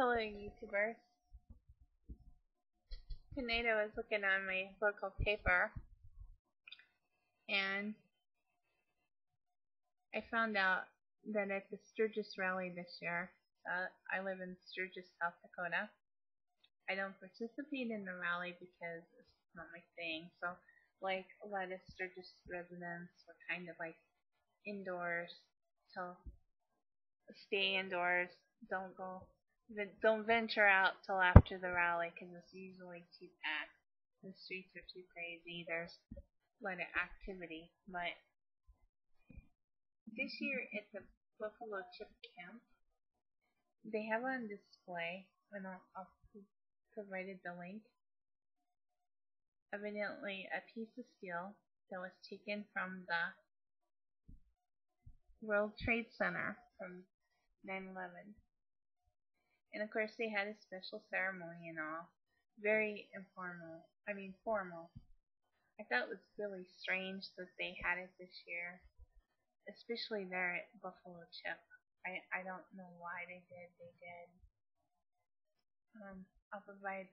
Hello, YouTubers. Tonight I was looking on my local paper and I found out that at the Sturgis Rally this year, I live in Sturgis, South Dakota. I don't participate in the rally because it's not my thing. So, like a lot of Sturgis residents were kind of like indoors, so stay indoors. Don't venture out till after the rally because it's usually too packed. The streets are too crazy. There's a lot of activity. But this year at the Buffalo Chip Camp, they have on display, and I'll provided the link, evidently a piece of steel that was taken from the World Trade Center from 9/11. And of course they had a special ceremony and all. Very formal. I thought it was really strange that they had it this year, especially there at Buffalo Chip. I don't know why they did. I'll provide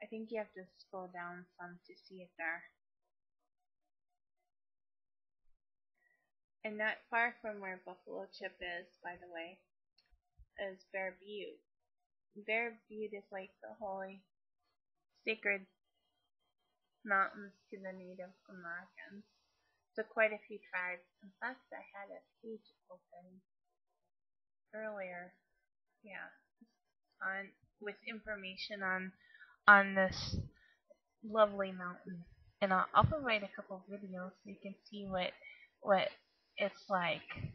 I think you have to scroll down some to see it there. And not far from where Buffalo Chip is, by the way, is Bear Butte. Bear Butte is like the holy, sacred mountains to the Native Americans. So quite a few tribes. In fact, I had a page open earlier, with information on this lovely mountain. And I'll provide a couple videos so you can see what it's like.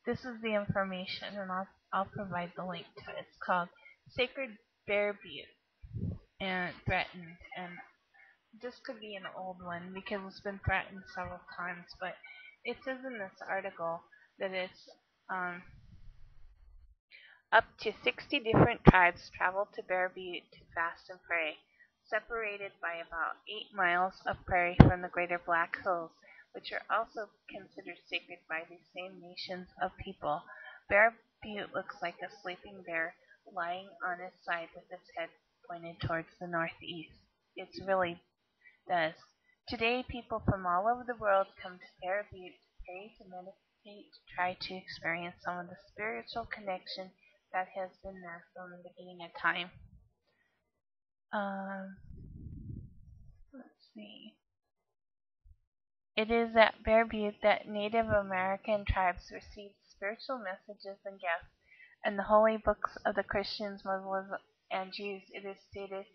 This is the information, and I'll provide the link to it. It's called Sacred Bear Butte and threatened. And this could be an old one because it's been threatened several times. But it says in this article that it's up to 60 different tribes traveled to Bear Butte to fast and pray, separated by about 8 miles of prairie from the Greater Black Hills, which are also considered sacred by these same nations of people. Bear Butte looks like a sleeping bear lying on its side with its head pointed towards the northeast. It really does. Today, people from all over the world come to Bear Butte to pray, to meditate, to try to experience some of the spiritual connection that has been there from the beginning of time. Let's see. It is at Bear Butte that Native American tribes received spiritual messages and gifts. In the holy books of the Christians, Muslims, and Jews, it is stated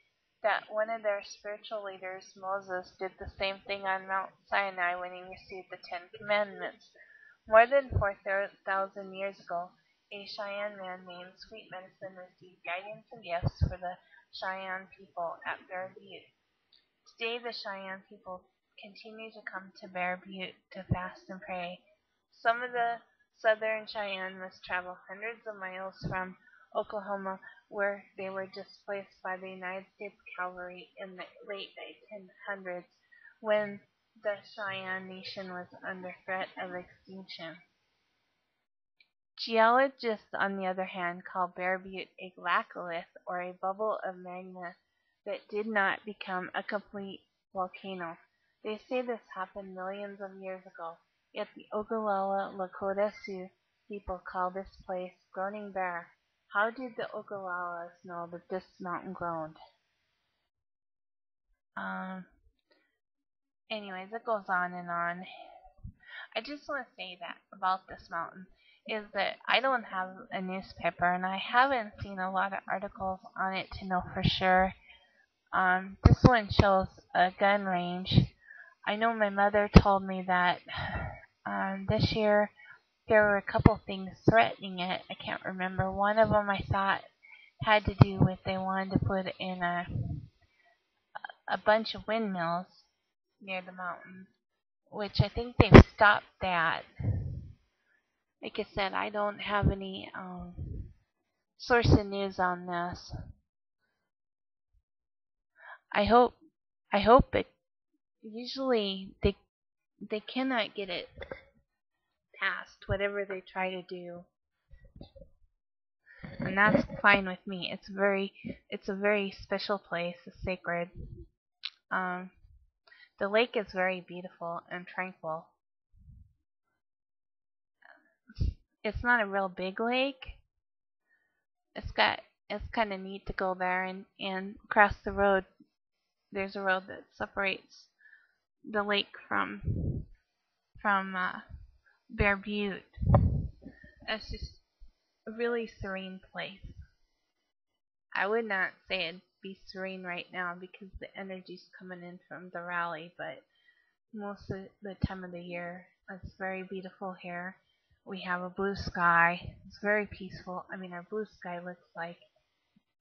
that one of their spiritual leaders, Moses, did the same thing on Mount Sinai when he received the 10 Commandments. More than 4,000 years ago, a Cheyenne man named Sweet Medicine received guidance and gifts for the Cheyenne people at Bear Butte. Today, the Cheyenne people continue to come to Bear Butte to fast and pray. Some of the southern Cheyenne must travel hundreds of miles from Oklahoma, where they were displaced by the United States Cavalry in the late 1800s, when the Cheyenne Nation was under threat of extinction. Geologists, on the other hand, call Bear Butte a laccolith, or a bubble of magma that did not become a complete volcano. They say this happened millions of years ago, yet the Ogallala Lakota Sioux people call this place Groaning Bear. How did the Ogallalas know that this mountain groaned? Anyways, it goes on and on. I just want to say that about this mountain is that I don't have a newspaper, and I haven't seen a lot of articles on it to know for sure. This one shows a gun range. I know my mother told me that this year there were a couple things threatening it. I can't remember. One of them I thought had to do with they wanted to put in a bunch of windmills near the mountain, which I think they've stopped that. Like I said, I don't have any source of news on this. I hope it. Usually they cannot get it passed, whatever they try to do. and that's fine with me. It's a very special place. It's sacred. Um, the lake is very beautiful and tranquil. It's not a real big lake. It's got it's kind of neat to go there, and across the road there's a road that separates the lake from Bear Butte. It's just a really serene place. I would not say it'd be serene right now because the energy's coming in from the rally, but most of the time of the year it's very beautiful here. We have a blue sky. It's very peaceful. I mean, our blue sky looks like,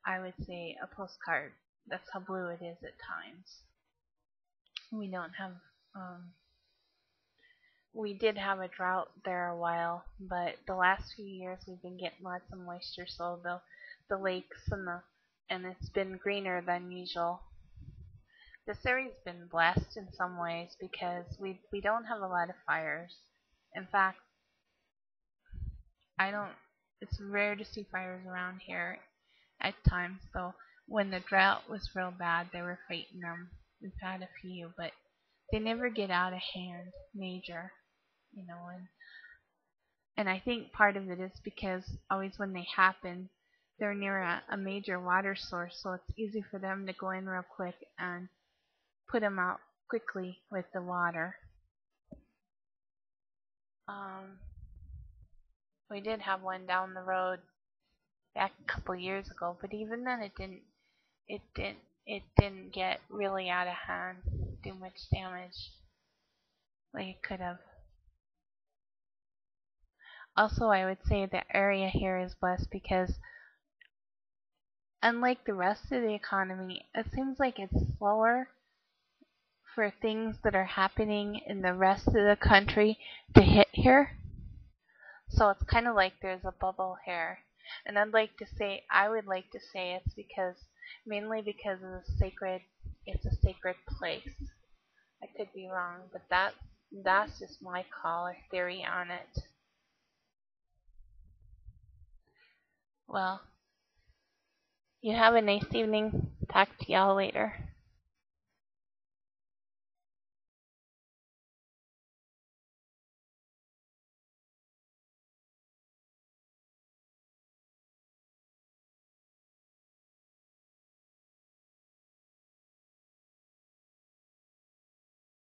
I would say, a postcard. That's how blue it is at times. We don't have we did have a drought there a while, but the last few years we've been getting lots of moisture, so the lakes and it's been greener than usual. This area's been blessed in some ways because we don't have a lot of fires. In fact, I don't. It's rare to see fires around here at times. So when the drought was real bad, they were fighting them. We've had a few, but they never get out of hand, major, you know. And I think part of it is because always when they happen, they're near a major water source, so it's easy for them to go in real quick and put them out quickly with the water. Um, we did have one down the road back a couple years ago, but even then it didn't it didn't get really out of hand, do much damage like it could have. Also, I would say the area here is blessed because unlike the rest of the economy, it seems like it's slower for things that are happening in the rest of the country to hit here. So it's kind of like there's a bubble here. And I would like to say it's because, mainly because of it's a sacred place. I could be wrong, but that's just my call or theory on it. Well, you have a nice evening. Talk to y'all later.